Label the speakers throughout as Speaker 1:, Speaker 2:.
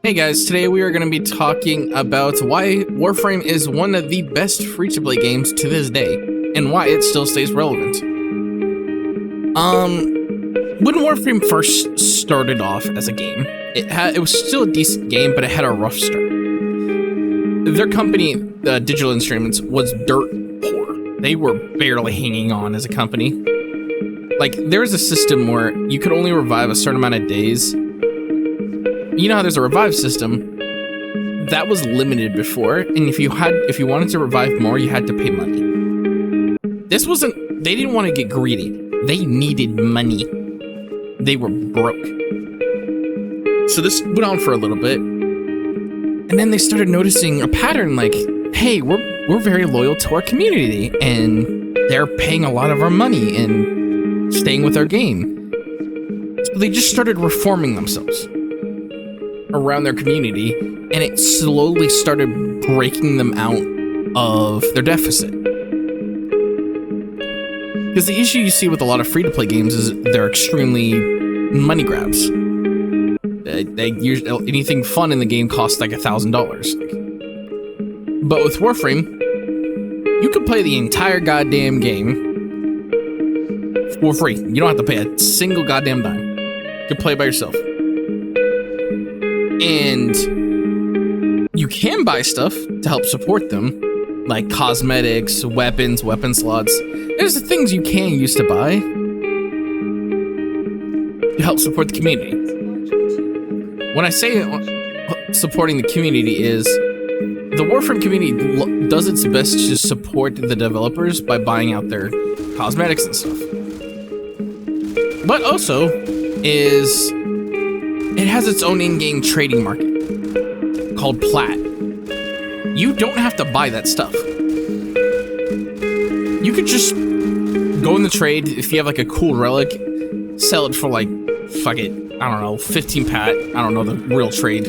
Speaker 1: Hey guys, today we are going to be talking about why Warframe is one of the best free-to-play games to this day, and why it still stays relevant. When Warframe first started off as a game, it was still a decent game, but it had a rough start. Their company, Digital Instruments, was dirt poor. They were barely hanging on as a company. Like, there was a system where you could only revive a certain amount of days. You know how there's a revive system? That was limited before, and if you wanted to revive more, you had to pay money. They didn't want to get greedy. They needed money. They were broke. So this went on for a little bit, and then they started noticing a pattern like, hey, we're very loyal to our community, and they're paying a lot of our money and staying with our game. So they just started reforming themselves around their community, and it slowly started breaking them out of their deficit. Because the issue you see with a lot of free-to-play games is they're extremely money grabs. They usually, anything fun in the game costs like $1,000. But with Warframe, you could play the entire goddamn game for free. You don't have to pay a single goddamn dime. You can play by yourself. And you can buy stuff to help support them, like cosmetics, weapons, weapon slots. There's the things you can use to buy to help support the community. When I say supporting the community is, the Warframe community does its best to support the developers by buying out their cosmetics and stuff. But also is, it has its own in-game trading market called Plat. You don't have to buy that stuff. You could just go in the trade. If you have like a cool relic, sell it for like, fuck it, I don't know, 15 pat. I don't know the real trade.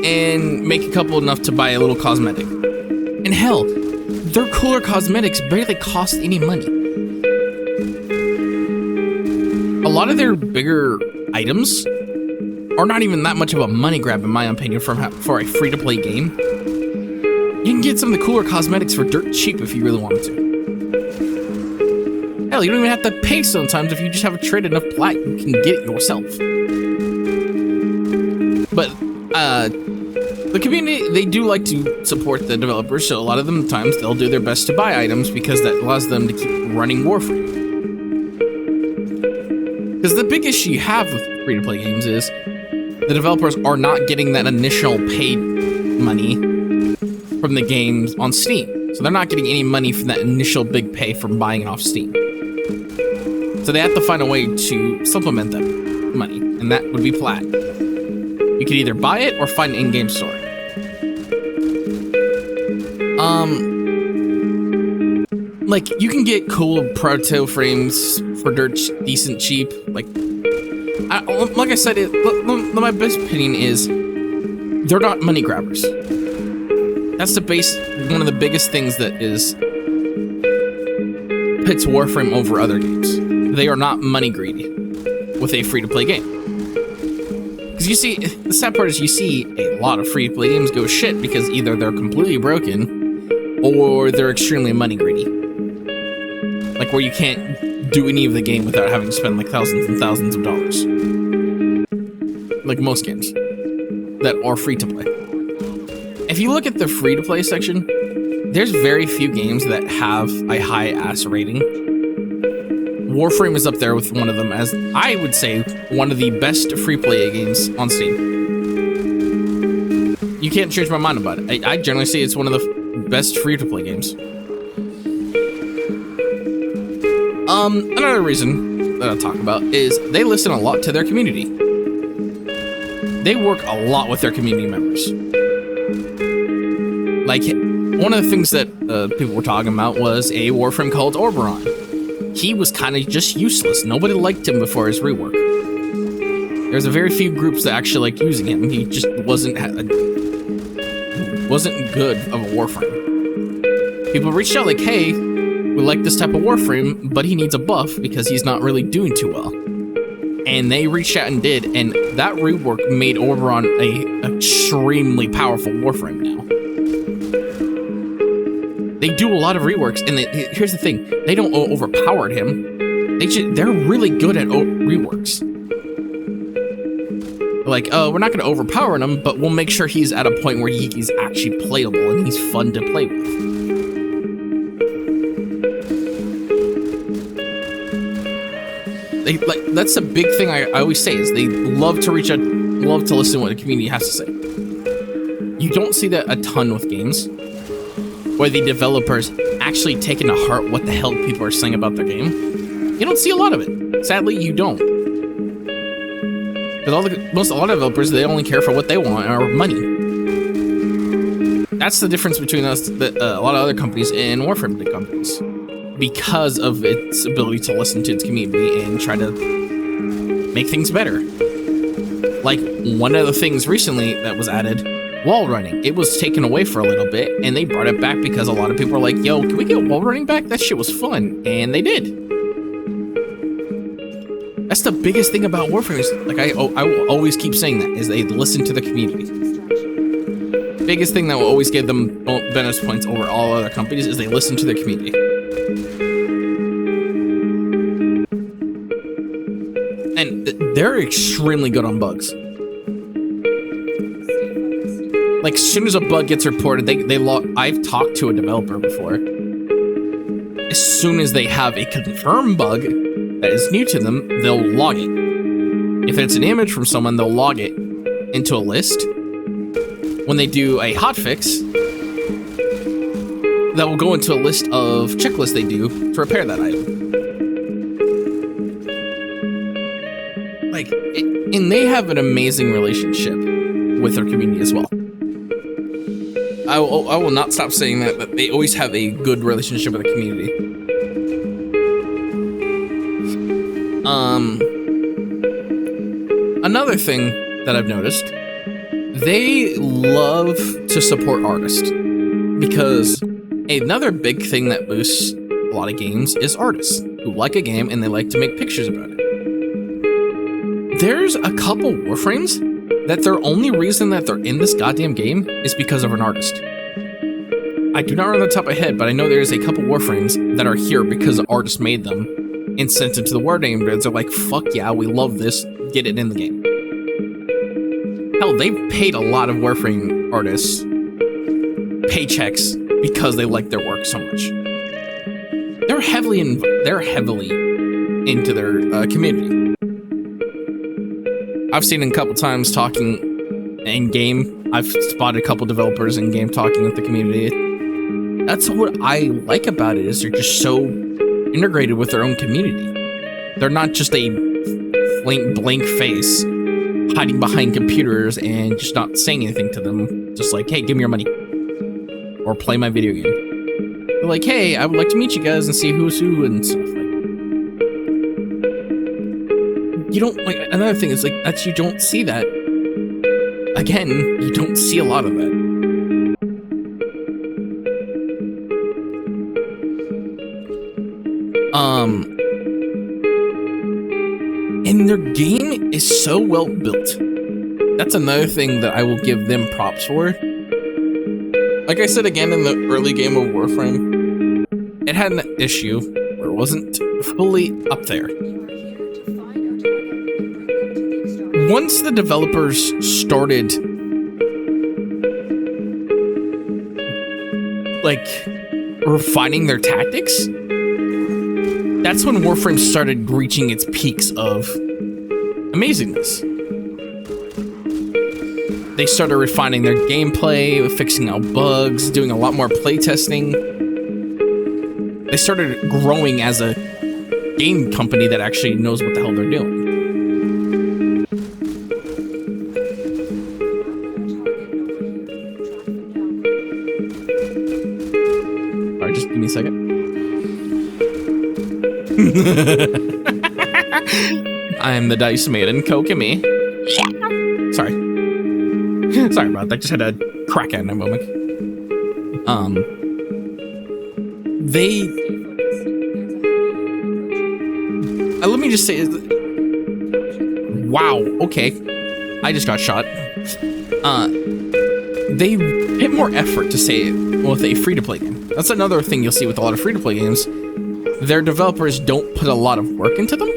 Speaker 1: And make a couple enough to buy a little cosmetic. And hell, their cooler cosmetics barely cost any money. A lot of their bigger items are not even that much of a money grab, in my opinion, for a free-to-play game. You can get some of the cooler cosmetics for dirt cheap if you really wanted to. Hell, you don't even have to pay sometimes. If you just have a trade enough plat, you can get it yourself. But, the community, they do like to support the developers, so a lot of them times they'll do their best to buy items because that allows them to keep running Warframe. Because the big issue you have with free-to-play games is the developers are not getting that initial paid money from the games on Steam. So they're not getting any money from that initial big pay from buying it off Steam. So they have to find a way to supplement that money, and that would be Plat. You could either buy it or find an in-game store. Like, you can get cool proto frames for dirt decent cheap. Like I said, my best opinion is they're not money grabbers. That's one of the biggest things that pits Warframe over other games. They are not money greedy with a free-to-play game. Because you see, the sad part is you see a lot of free-to-play games go shit because either they're completely broken or they're extremely money greedy. Like where you can't do any of the game without having to spend like thousands and thousands of dollars. Like most games that are free to play. If you look at the free to play section, there's very few games that have a high ass rating. Warframe is up there with one of them as, I would say, one of the best free play games on Steam. You can't change my mind about it. I generally say it's one of the best free to play games. Another reason that I'll talk about is they listen a lot to their community. They work a lot with their community members. Like, one of the things that people were talking about was a Warframe called Oberon. He was kind of just useless. Nobody liked him before his rework. There's a very few groups that actually liked using him. He just wasn't good of a Warframe. People reached out like, hey, we like this type of Warframe, but he needs a buff because he's not really doing too well. And they reached out and did, and that rework made Oberon a extremely powerful Warframe now. They do a lot of reworks, and here's the thing: they don't overpower him. They're really good at reworks. Like, oh, we're not going to overpower him, but we'll make sure he's at a point where he's actually playable and he's fun to play with. That's a big thing I always say is they love to reach out, love to listen to what the community has to say. You don't see that a ton with games where the developers actually taking to heart what the hell people are saying about their game. You don't see a lot of it. Sadly, you don't. Because a lot of developers, they only care for what they want or money. That's the difference between us, a lot of other companies and Warframe big companies. Because of its ability to listen to its community and try to make things better. Like, one of the things recently that was added, wall running. It was taken away for a little bit, and they brought it back because a lot of people were like, yo, can we get wall running back? That shit was fun. And they did. That's the biggest thing about Warframe is, like, I will always keep saying that, is they listen to the community. Biggest thing that will always give them bonus points over all other companies is they listen to their community. And they're extremely good on bugs. Like, as soon as a bug gets reported, they log. I've talked to a developer before. As soon as they have a confirmed bug that is new to them, they'll log it. If it's an image from someone, they'll log it into a list. When they do a hotfix, that will go into a list of checklists they do to repair that item. Like, and they have an amazing relationship with their community as well. I will not stop saying that they always have a good relationship with the community. Another thing that I've noticed, they love to support artists, because another big thing that boosts a lot of games is artists who like a game and they like to make pictures about it. There's a couple Warframes that their only reason that they're in this goddamn game is because of an artist. I do not remember the top of my head, but I know there's a couple Warframes that are here because the artist made them and sent it to the Warframe grids. They're like, fuck yeah, we love this, get it in the game. Hell, they've paid a lot of Warframe artists paychecks because they like their work so much. They're heavily into their community. I've seen it a couple times talking in game. I've spotted a couple developers in game talking with the community. That's what I like about it, is they're just so integrated with their own community. They're not just a blank face hiding behind computers and just not saying anything to them. Just like, hey, give me your money. Or play my video game. They're like, hey, I would like to meet you guys and see who's who and stuff. You don't, like, another thing is, like, that you don't see that. Again, you don't see a lot of that. And their game is so well built. That's another thing that I will give them props for. Like I said again in the early game of Warframe, it had an issue where it wasn't fully up there. Once the developers started, like, refining their tactics, that's when Warframe started reaching its peaks of amazingness. They started refining their gameplay, fixing out bugs, doing a lot more playtesting. They started growing as a game company that actually knows what the hell they're doing. Alright, just give me a second. I am the Dice Maiden, Kokomi. Sorry. Sorry about that, just had a crack at it in a moment. Let me just say, wow, okay, I just got shot. They put more effort to say it with a free-to-play game. That's another thing you'll see with a lot of free-to-play games. Their developers don't put a lot of work into them.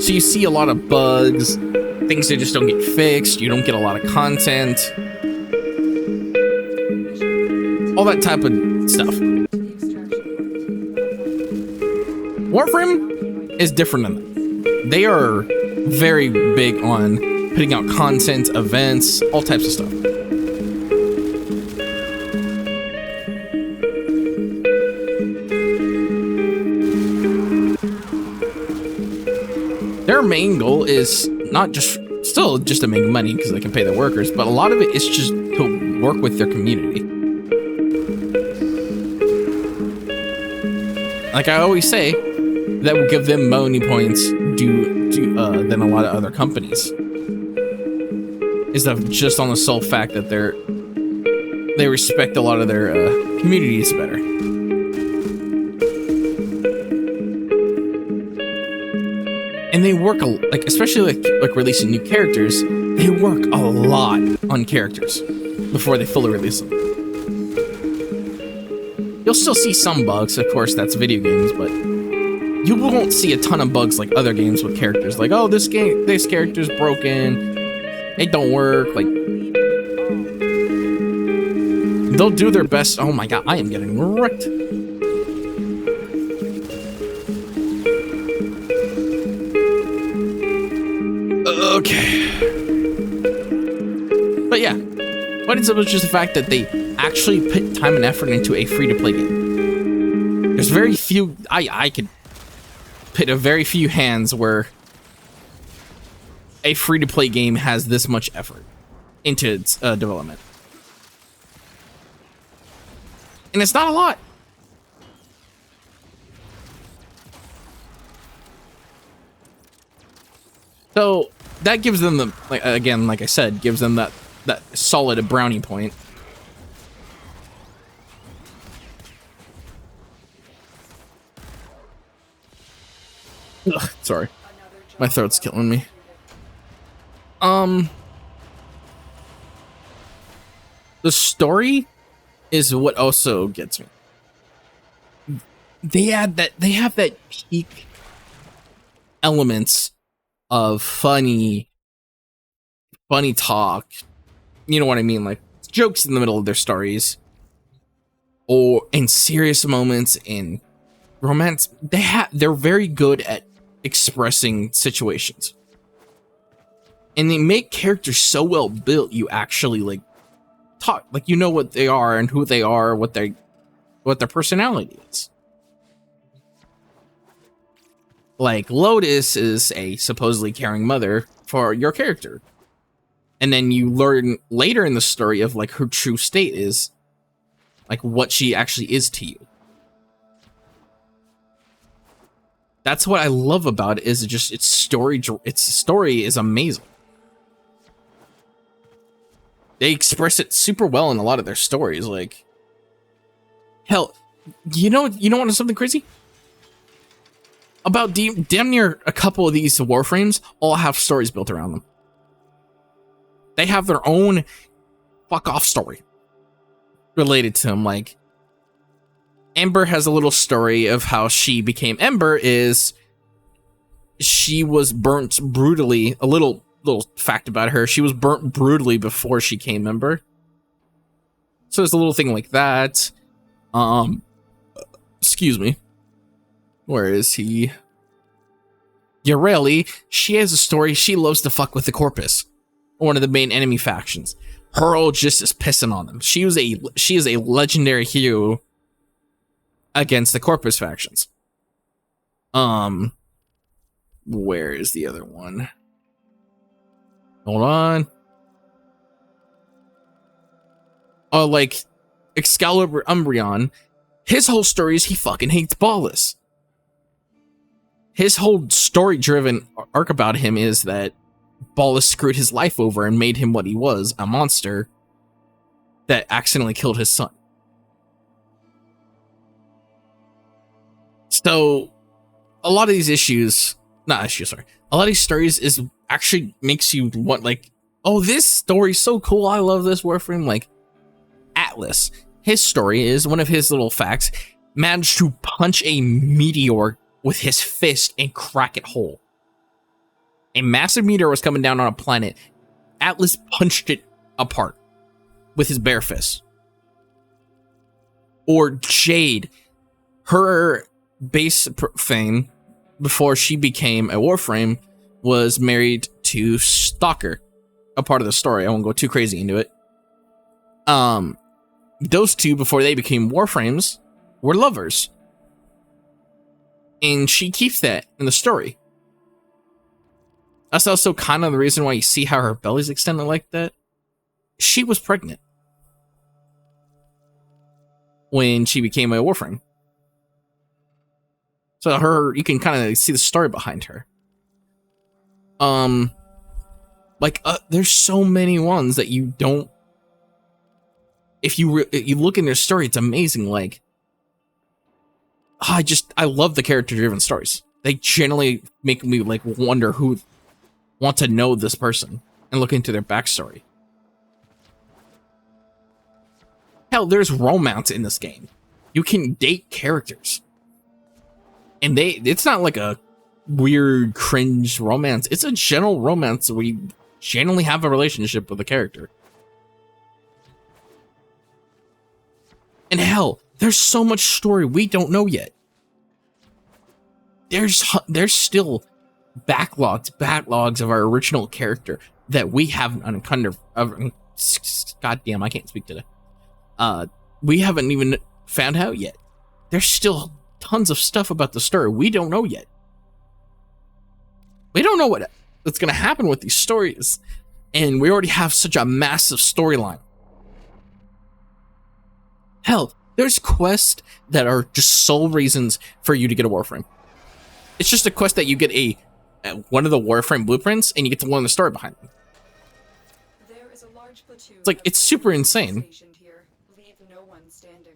Speaker 1: So you see a lot of bugs, things that just don't get fixed, you don't get a lot of content. All that type of stuff. Warframe is different than that. They are very big on putting out content, events, all types of stuff. Their main goal is not just still just to make money because they can pay their workers, but a lot of it is just to work with their community. Like I always say, that will give them money points than a lot of other companies. Is that just on the sole fact that they respect a lot of their communities better. And they work like especially like releasing new characters, they work a lot on characters before they fully release them. You'll still see some bugs, of course, that's video games, but you won't see a ton of bugs like other games with characters. Like, oh, this character's broken, it don't work. Like, they'll do their best. Oh my god, I am getting wrecked. Okay. But yeah, what ends up is just the fact that they actually put time and effort into a free-to-play game. There's very few, I could put a very few hands where a free-to-play game has this much effort into its development. And it's not a lot. So that gives them the, like I said, gives them that solid brownie point. Ugh, sorry, my throat's killing me. The story is what also gets me. They have that peak elements of funny talk, you know what I mean, like jokes in the middle of their stories, or in serious moments in romance. They're very good at expressing situations, and they make characters so well built you actually like talk, like you know what they are and who they are, what their personality is. Like Lotus is a supposedly caring mother for your character, and then you learn later in the story of like her true state is, like what she actually is to you. That's what I love about it, is just its story is amazing. They express it super well in a lot of their stories. Like, hell, you know what is something crazy? About damn near a couple of these Warframes all have stories built around them. They have their own fuck off story related to them. Like, Ember has a little story of how she became Ember. Is she was burnt brutally. A little fact about her: she was burnt brutally before she came Ember. So there's a little thing like that. Excuse me. Where is he? Yareli, she has a story. She loves to fuck with the Corpus, one of the main enemy factions. Hurl just is pissing on them. She is a legendary hero against the Corpus factions. Where is the other one? Hold on. Oh, like Excalibur Umbreon, his whole story is he fucking hates Ballas. His whole story-driven arc about him is that Ballas screwed his life over and made him what he was, a monster that accidentally killed his son. So, a lot of these issues not issue, sorry. A lot of these stories is actually makes you want, like, oh, this story's so cool. I love this Warframe. Like Atlas, his story is one of his little facts. Managed to punch a meteor with his fist and crack it whole. A massive meteor was coming down on a planet. Atlas punched it apart with his bare fist. Or Jade, her base fame before she became a Warframe was married to Stalker, a part of the story. I won't go too crazy into it. Those two, before they became Warframes, were lovers. And she keeps that in the story. That's also kind of the reason why you see how her belly's extended like that. She was pregnant when she became a Warframe. So you can kind of see the story behind her. There's so many ones that you don't. If you look in their story, it's amazing. Like, I love the character-driven stories. They generally make me like want to know this person and look into their backstory. Hell, there's romance in this game. You can date characters. And it's not like a weird, cringe romance. It's a general romance where you generally have a relationship with a character. And hell, there's so much story we don't know yet. There's still backlogs of our original character that we haven't uncovered. Goddamn, I can't speak today. We haven't even found out yet. There's still tons of stuff about the story we don't know yet. We don't know what's going to happen with these stories, and we already have such a massive storyline. Hell, there's quests that are just sole reasons for you to get a Warframe. It's just a quest that you get one of the Warframe blueprints, and you get to learn the story behind them.
Speaker 2: There is a large platoon.
Speaker 1: It's like, it's super insane.
Speaker 2: Here. Leave no one standing.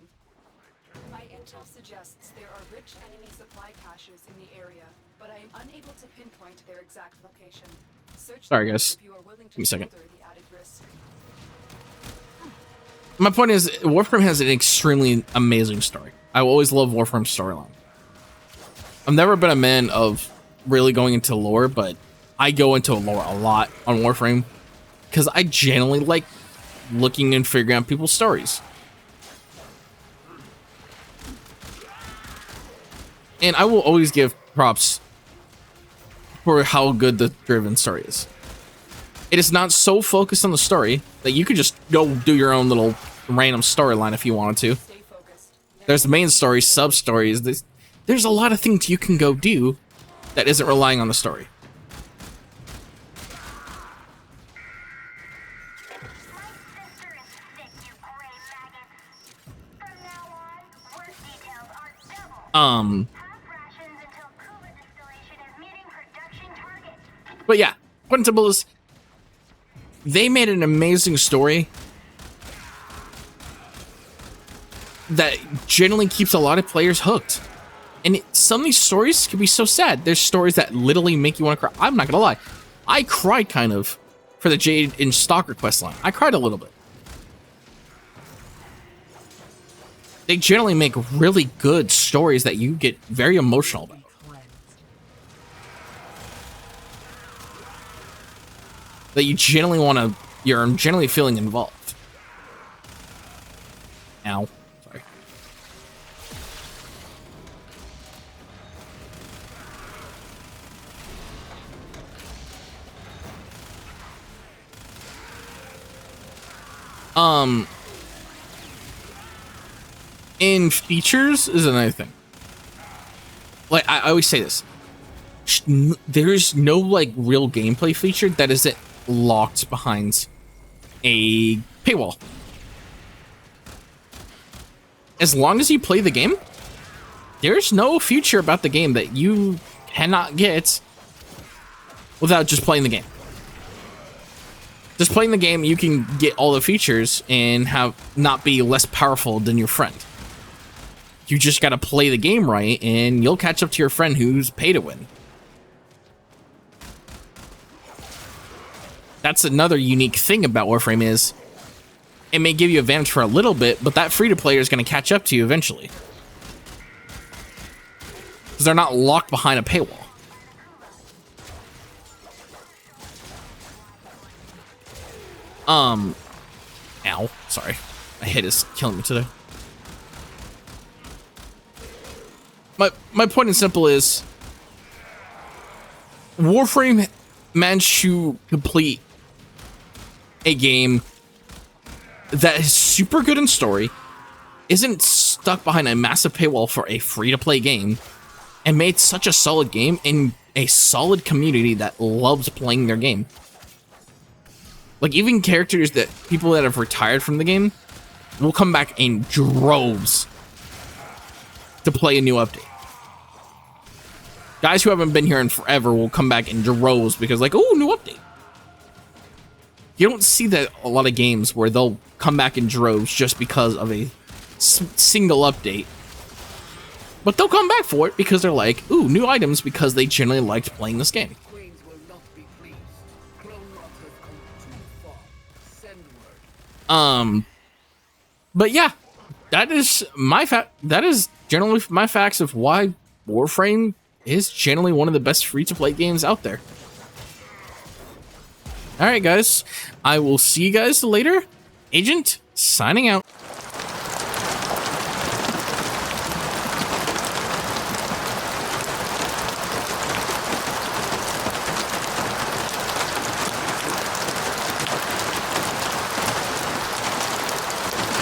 Speaker 2: My intel suggests there are rich enemy supply caches in the area, but I am unable to pinpoint their exact location. Search.
Speaker 1: Sorry, guys.
Speaker 2: If you are willing to
Speaker 1: Give me a second.
Speaker 2: shoulder the added risk.
Speaker 1: My point is, Warframe has an extremely amazing story. I always love Warframe's storyline. I've never been a man of really going into lore, but I go into lore a lot on Warframe because I generally like looking and figuring out people's stories. And I will always give props for how good the driven story is. It is not so focused on the story that you could just go do your own little random storyline if you wanted to. There's the main story, sub-stories. There's a lot of things you can go do that isn't relying on the story. But yeah, point simple is they made an amazing story that generally keeps a lot of players hooked. And some of these stories can be so sad. There's stories that literally make you want to cry. I'm not gonna lie, I cried kind of for the Jade and Stalker questline. I cried a little bit. They generally make really good stories that you get very emotional about. That you generally you're generally feeling involved. Ow. Sorry. In features is another thing. Like, I always say this. There's no, like, real gameplay feature that isn't locked behind a paywall. As long as you play the game, there's no feature about the game that you cannot get without just playing the game. Just playing the game, you can get all the features and not be less powerful than your friend. You just gotta play the game right, and you'll catch up to your friend who's pay to win. That's another unique thing about Warframe is it may give you advantage for a little bit, but that free-to-player is going to catch up to you eventually. Because they're not locked behind a paywall. Ow, sorry. My head is killing me today. My point in simple is Warframe managed to complete a game that is super good in story, isn't stuck behind a massive paywall for a free-to-play game, and made such a solid game in a solid community that loves playing their game. Like, even characters that people that have retired from the game will come back in droves to play a new update. Guys who haven't been here in forever will come back in droves because, like, oh, new update. You don't see that a lot of games where they'll come back in droves just because of a single update. But they'll come back for it because they're like, ooh, new items, because they generally liked playing this game. But yeah, that is generally my facts of why Warframe is generally one of the best free-to-play games out there. Alright guys, I will see you guys later. Agent, signing out.